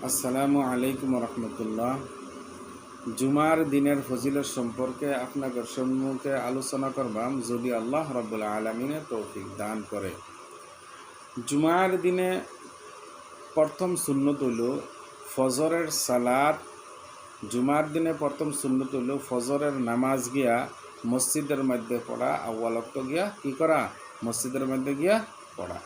আসসালামু আলাইকুম রহমতুল্লাহ। জুমার দিনের ফজিলত সম্পর্কে আপনাদের সম্মুখে আলোচনা করবাম যদি আল্লাহ রাব্বুল আলামিনে তৌফিক দান করে। জুমার দিনে প্রথম সুন্নত হইল ফজরের সালাত। জুমার দিনে প্রথম সুন্নত হইল ফজরের নামাজ গিয়া মসজিদের মধ্যে পড়া, আউয়াল ওয়াক্ত গিয়া কি করা, মসজিদের মধ্যে গিয়া পড়া।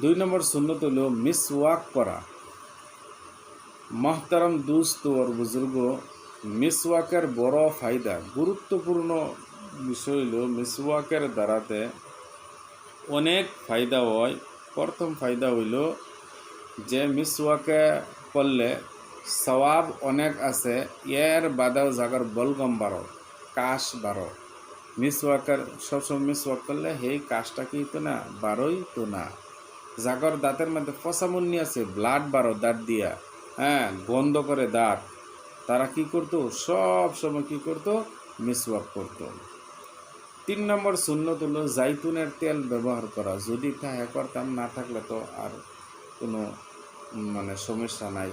2 নম্বর সুন্নত হইল মিসওয়াক করা। মহতারম দুস্ত আর বুজুর্গ, মিসওয়াকের বড় ফায়দা, গুরুত্বপূর্ণ বিষয় হল মিসওয়াকের দ্বারাতে অনেক ফায়দা হয়। প্রথম ফায়দা হইল যে মিসওয়াকে করলে সওয়াব অনেক আছে, এর বাদেও জাগার বলগম বাড়ো, কাশ বাড়ো। মিসওয়াকের সবসময় মিসওয়াক করলে সেই কাশটা কি তো না, বাড়োই তো না। জাগর দাঁতের মধ্যে ফসামুন্নি আছে, ব্লাড বাড়ো দাঁত দিয়া, বন্ধ করে দাঁত, তারা কি করতো, সব সময় কি করতো, মিসওয়াক করতো। 3 নম্বর সুন্নত হলো জাইতুনের তেল ব্যবহার করা। যদি তাহা করতাম, না থাকলে তো আর কোনো সমস্যা নাই,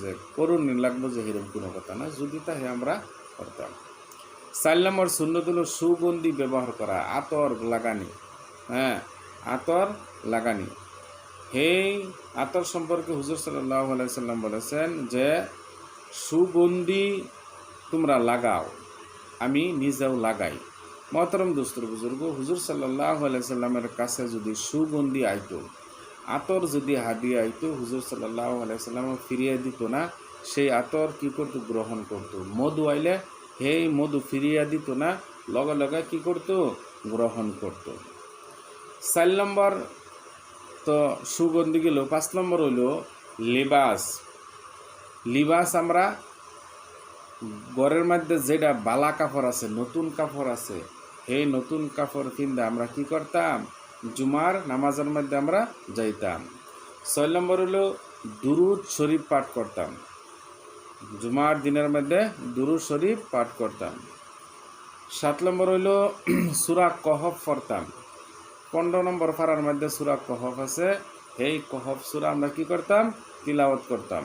যে করুন লাগবো যে এরকম কোনো কথা না, যদি তাহে আমরা করতাম। 4 নম্বর সুন্নত হলো সুগন্ধি ব্যবহার করা, আতর লাগানি। আতর লাগানি। এই আতর সম্পর্কে হুজুর সাল্লাল্লাহু আলাইহি সাল্লাম বলেছেন যে সুগন্ধি তোমরা লাগাও, আমি নিজেও লাগাই। মহতরম দোস্তর বুজুর্গ, হুজুর সাল্লাল্লাহু আলাইহি সাল্লামের কাছে যদি সুগন্ধি আইতো, আতর যদি হাদিয়া আইতো, হুজুর সাল্লাল্লাহু আলাইহি সাল্লাম ফিরিয়ে দিত না, সেই আতর কি করতো, গ্রহণ করতো। মধু আইলে সেই মধু ফিরিয়ে দিত না, লগে লগে কি করতো, গ্রহণ করত। 4 নম্বর তো সুগন্ধি গেল। 5 নম্বর হইল লিবাস। লিবাস আমরা ঘরের মধ্যে যেটা বালা কাপড় আছে, নতুন কাপড় আছে, সেই নতুন কাপড় কিনতে আমরা কি করতাম, জুমার নামাজের মধ্যে আমরা যাইতাম। 6 নম্বর হলো দুরুদ শরীফ পাঠ করতাম। জুমার দিনের মধ্যে দুরুদ শরীফ পাঠ করতাম। 7 নম্বর হইল সূরা কহফ পড়তাম। 15 নম্বর পারার মধ্যে সূরা কহফ আছে, এই কহফ সূরা আমরা কি করতাম, তিলাওয়াত করতাম।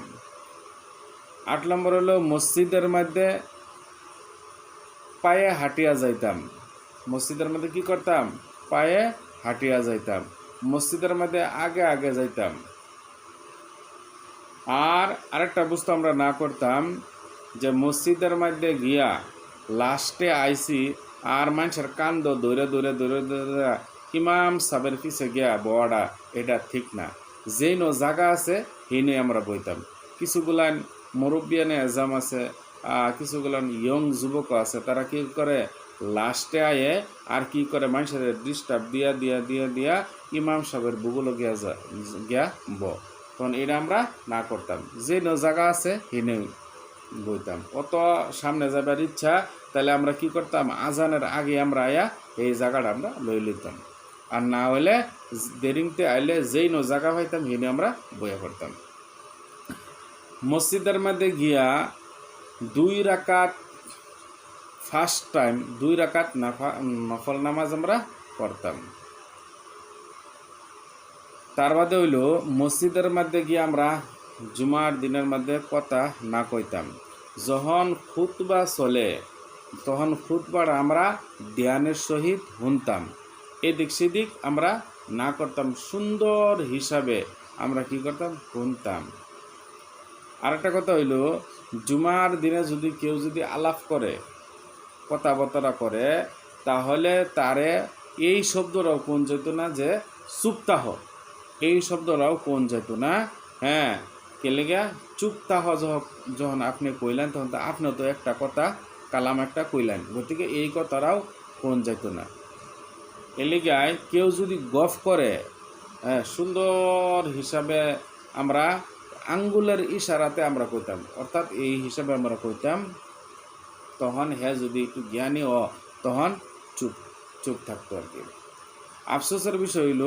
8 নম্বর হলো মসজিদের মধ্যে পায়ে হাঁটিয়া যাইতাম। মসজিদের মধ্যে কি করতাম, পায়ে হাঁটিয়া যাইতাম, মসজিদের মধ্যে আগে আগে যাইতাম। আর আরেকটা বস্তু আমরা না করতাম, যে মসজিদের মধ্যে গিয়া লাস্টে আইসি আর মানুষের কান্দ দৌড়ে দৌড়ে দৌড়ে দৌড়ে ইমাম সাহেবের পিছে গিয়া বড়া, এটা ঠিক না। যেই নো জায়গা আছে সেই আমরা বইতাম। কিছুগুলান মুরব্বিয়ানে এজাম আছে, কিছুগুলান ইয়ং যুবক আছে, তারা কি করে লাস্টে আয়ে আর কি করে মানুষের ডিস্টার্ব দিয়া দিয়া দিয়া দিয়া ইমাম সাহেবের বুগুলো গিয়া তখন এটা আমরা না করতাম। যে জায়গা আছে হেনে বইতাম। অত সামনে যাবার ইচ্ছা, তাহলে আমরা কি করতাম, আজানের আগে আমরা আয়া এই জায়গাটা আমরা লই লইতাম। আর না হলে দেরিতে আইলে যেই জায়গা পাইতাম হেনে আমরা বইয়া পড়তাম। মসজিদের মধ্যে গিয়া 2 রাকাত ফার্স্ট টাইম 2 রাকাত নফল নামাজ আমরা পড়তাম। তার বাদে হইল মসজিদের মধ্যে গিয়ে আমরা জুমার দিনের মধ্যে কথা না কইতাম। যখন খুতবা চলে তখন খুতবার আমরা ধ্যানের সহিত শুনতাম, এদিক সেদিক আমরা না করতাম, সুন্দর হিসাবে আমরা কি করতাম, শুনতাম। আরেকটা কথা হইল, জুমার দিনে যদি কেউ যদি আলাপ করে, কথাবার্তা করে, তাহলে তারে এই শব্দটাও কোন যেত না যে চুপতাহ, এই শব্দটাও কোন যেত না। কেলেগা চুপতাহ যখন আপনি কইলেন, তখন তো আপনিও তো একটা কথা কালাম একটা কইলেন, গতিকে এই কথাটাও কোন যেত না। এলিগায় কেউ যদি গফ করে, সুন্দর হিসাবে আমরা আঙ্গুলের ইশারাতে আমরা কইতাম, অর্থাৎ এই হিসাবে আমরা কইতাম, তখন যদি একটু জ্ঞানী তখন চুপ চুপ থাকতো আর কি। আফসোসের বিষয় হইল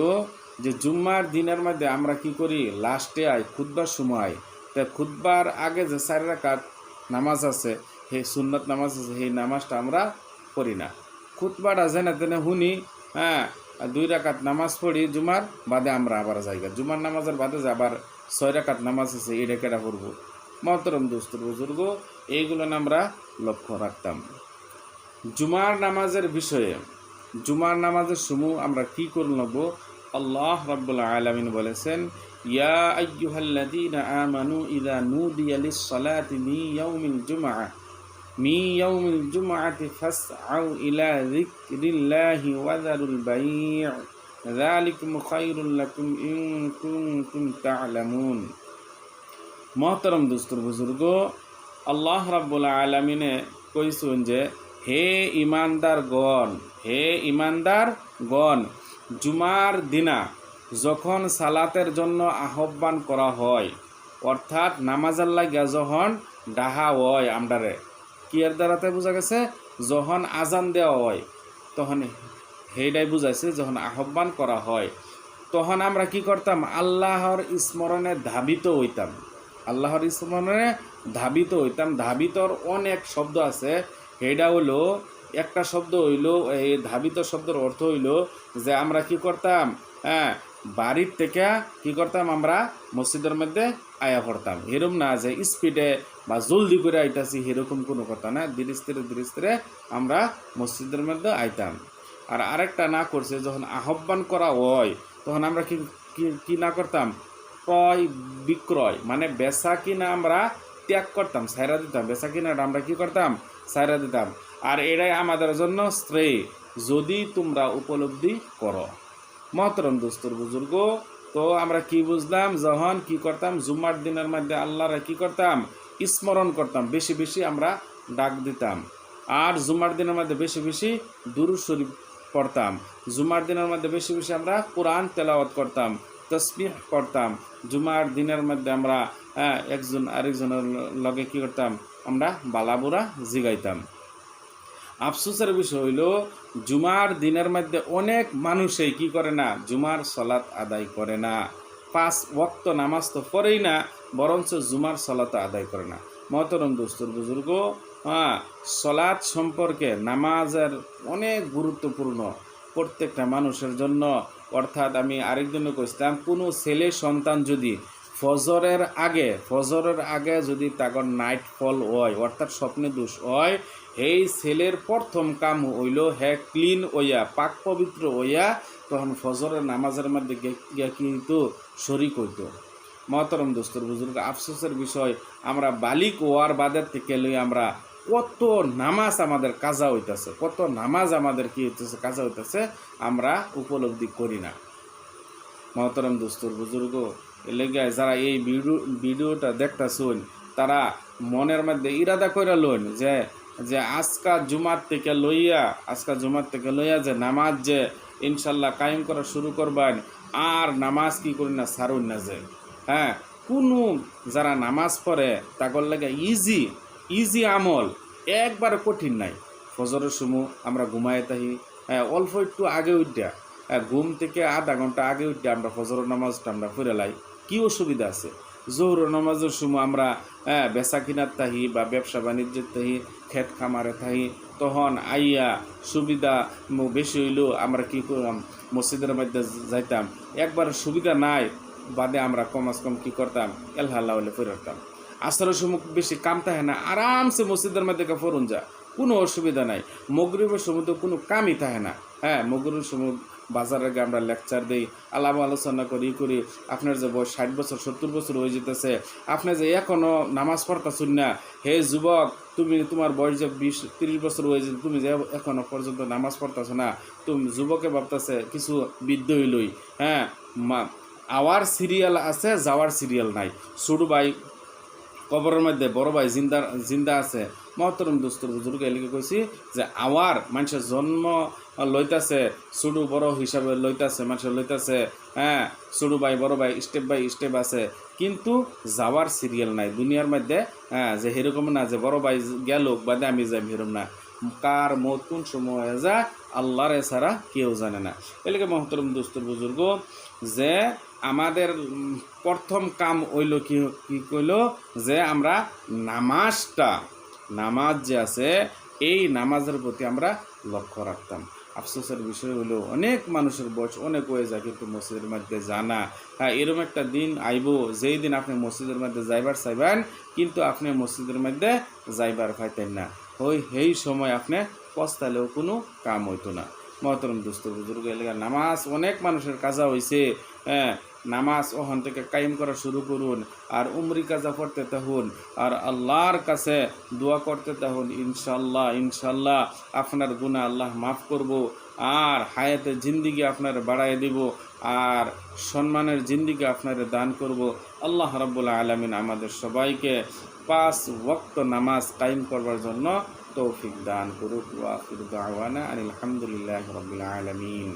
যে জুম্মার দিনের মধ্যে আমরা কি করি, লাস্টে খুতবার সময়, তা খুতবার আগে যে 4 রাকাত নামাজ আছে, সেই সুন্নত নামাজ আছে, সেই নামাজটা আমরা করি না। খুতবাটা যেনে তেনে শুনি, 2 রাকাত নামাজ পড়ি জুমার বাদে আমরা আবার যাইগা জুমার নামাজের বাদে যে আবার 6 রাকাত নামাজ আছে এটা কেটা পড়ব। মহতরম দোস্তর বুজুর্গ, এইগুলো আমরা লক্ষ্য রাখতাম। জুমার নামাজের বিষয়ে, জুমার নামাজের সমূহ আমরা কি করে নেব? আল্লাহ রাব্বুল আলামিন বলেছেন, ইয়া আইয়ুহাল্লাযীনা আমানু ইযা নুদিয়া লিস-সালাতি মিন ইয়াউমিল জুমআতি ফাসআউ ইলা যিকরিল্লাহি ওয়া যারুল বাই', যালিকুম খায়রুল লাকুম ইন কুনতুম তা'লামুন। মহতরম দোস্তর বুজুর্গ, আল্লাহ রাব্বুল আলামিনে কইছেন যে হে ইমানদারগণ, জুমার দিনা যখন সালাতের জন্য আহ্বান করা হয়, অর্থাৎ নামাজের লাগিয়া যখন ডাহা হয় আমরারে, কি এর দ্বারাতে বোঝা গেছে? যখন আজান দেওয়া হয় তখন সেইটাই বুঝাইছে, যখন আহ্বান করা হয় তখন আমরা কি করতাম? আল্লাহর স্মরণে ধাবিত হইতাম। আল্লাহর স্মরণে ধাবিত হইতাম। ধাবিতর অনেক শব্দ আছে। সেইটা হইল, একটা শব্দ হইল, এই ধাবিত শব্দের অর্থ হইল যে আমরা কি করতাম, বাড়ির থেকে কি করতাম, আমরা মসজিদের মধ্যে আয়া পড়তাম। এরকম না যে স্পিডে বা জলদি করে আইতাছি, এরকম কোনো কথা না। ধীরে স্থিরে আমরা মসজিদের মধ্যে আইতাম। আর আরেকটা না করছে, যখন আহ্বান করা হয় তখন আমরা কি না করতাম? ক্রয় বিক্রয়, মানে বেচা কিনা আমরা ত্যাগ করতাম, ছাইরা দিতাম। বেচা কিনাটা আমরা কি করতাম? ছাইরা দিতাম। আর এটাই আমাদের জন্য শ্রেয়, যদি তোমরা উপলব্ধি করো। মহতরম দোস্তর বুজুর্গ, তো আমরা কি বুঝলাম? যখন কি করতাম? জুম্মার দিনের মধ্যে আল্লাহরে কি করতাম? স্মরণ করতাম, বেশি বেশি আমরা ডাক দিতাম। আর জুম্মার দিনের মধ্যে বেশি বেশি দুরূদ শরীফ পড়তাম। জুম্মার দিনের মধ্যে বেশি বেশি আমরা কোরআন তেলাওয়াত করতাম, তাসবিহ করতাম। জুমার দিনের মধ্যে আমরা একজন আরেকজনের লগে কি করতাম? আমরা বালাবুরা জিগাইতাম। আফসোসের বিষয় হইল, জুমার দিনের মধ্যে অনেক মানুষই কি করে না? জুমার সালাত আদায় করে না। 5 ওয়াক্ত নামাজ তো পড়েই না, বরঞ্চ জুমার সালাত আদায় করে না। মহতরম দোস্তর বুজুর্গ, সালাত সম্পর্কে নামাজের অনেক গুরুত্বপূর্ণ প্রত্যেকটা মানুষের জন্য। অর্থাৎ আমি আরেকজনে কইতাম, কোনো ছেলে সন্তান যদি ফজরের আগে যদি তাগর নাইট ফল হয়, অর্থাৎ স্বপ্নে দোষ হয়, এই ছেলের প্রথম কাম হইল হে ক্লিন হইয়া, পাক পবিত্র হইয়া তখন ফজরের নামাজের মধ্যে গিয়া কিন্তু শরিক হইত। মহতরম দোস্তর বুজুর্গ, আফসোসের বিষয়, আমরা বালিক হওয়ার বাদের থেকে লই আমরা কত নামাজ আমাদের কাজা হইতেছে, কত নামাজ আমাদের কি হইতেছে? কাজা হইতেছে, আমরা উপলব্ধি করি না। মহতরম দোস্তর বুজুর্গ, এলাকা যারা এই ভিডিওটা দেখতেছেন, তারা মনের মধ্যে ইরাদা করে লইন যে আজকা জুমার থেকে লইয়া যে নামাজ যে ইনশাল্লাহ কায়েম করা শুরু করবেন, আর নামাজ কি করি না, ছাড়ুন না। যে কোনো যারা নামাজ পড়ে তাগর লাগে ইজি আমল, একবার কঠিন নাই। ফজরের সময় আমরা ঘুমায় থাকি, অল্প একটু আগে উঠা, ঘুম থেকে আধা ঘন্টা আগে উঠে আমরা ফজরের নামাজটা আমরা পড়ে লাই, কি অসুবিধা আছে? জোহর নামাজের সময় আমরা বেচা কিনার থাকি বা ব্যবসা বাণিজ্যের থাকি, ক্ষেত খামারে থাকি, তখন আইয়া সুবিধা বেশি হইলেও আমরা কি করলাম? মসজিদের মধ্যে যাইতাম। একবার সুবিধা নাই বাদে আমরা কমাস কম কি করতাম? এলহাল্লা হলে পড়তাম। আসরের সময় বেশি কাম থাকে না, আরামসে মসজিদের মধ্যে ফরুন যা, কোনো অসুবিধা নাই। মগরিবের সময় তো কোনো কামই থাকে না। মগরিবের সময় বাজারে গিয়ে আমরা লেকচার দিই, আলাপ আলোচনা করি। আপনার যে বয়স 60 বছর 70 বছর হয়ে যেতেছে, আপনি যে এখনও নামাজ পড়তেছুন না, হে যুবক, তোমার বয়স যে 20-30 বছর হয়ে যেতে, তুমি যে এখনও পর্যন্ত নামাজ পড়তেছো না, তুমি যুবকে ভাবতেছে কিছু বৃদ্ধ হইলই। আওয়ার সিরিয়াল আছে, যাওয়ার সিরিয়াল নাই। ছোট ভাই কবরের মধ্যে, বড় ভাই জিন্দা আছে। মহতরম দোস্তর বুজুর্গ, এলিকে কইছি যে আওয়ার মানুষের জন্ম লইতাছে, ছোট বড় হিসাবে লইতাছে, মানুষের লইতাছে, ছোট ভাই বড় ভাই স্টেপ বাই স্টেপ আছে, কিন্তু যাওয়ার সিরিয়াল নাই দুনিয়ার মধ্যে। যে সেরকম না যে বড় ভাই গেল বাদে আমি যাই, সেরকম না। কার মত কোন সময় হয়ে যায় আল্লাহর ছাড়া কেউ জানে না। এলিকে মহতরম দোস্তর বুজুর্গ, যে আমাদের প্রথম কাম হইল কি কইল, যে আমরা নামাজ যে আছে এই নামাজের প্রতি আমরা লক্ষ্য রাখতাম। আফসোসের বিষয় হলো অনেক মানুষের বয়স অনেক হয়ে যায় কিন্তু মসজিদের মধ্যে জানা। হ্যাঁ, এরকম একটা দিন আইব যেই দিন আপনি মসজিদের মধ্যে যাইবার চাইবেন কিন্তু আপনি মসজিদের মধ্যে যাইবার পাইতেন না। ওই সেই সময় আপনি পস্তালেও কোনো কাম হইতো না। মহতরম দোস্ত বুজুর্গ এলাকার নামাজ অনেক মানুষের কাজা হয়েছে। হ্যাঁ, নামাজ ওখান থেকে কায়েম করা শুরু করুন, আর উমরি কাজা করতে থাকুন, আর আল্লাহর কাছে দোয়া করতে থাকুন। ইনশাল্লাহ ইনশাল্লাহ আপনার গুনাহ আল্লাহ মাফ করব, আর হায়াতের জিন্দিগি আপনার বাড়াই দিব, আর সম্মানের জিন্দিগি আপনার দান করব। আল্লাহ রাব্বুল আলামিন আমাদের সবাইকে 5 ওয়াক্ত নামাজ কায়েম করবার জন্য তৌফিক দান করুক। ওয়া আখিরু দাওয়ানা আনিল হামদুলিল্লাহি রাব্বিল আলামিন।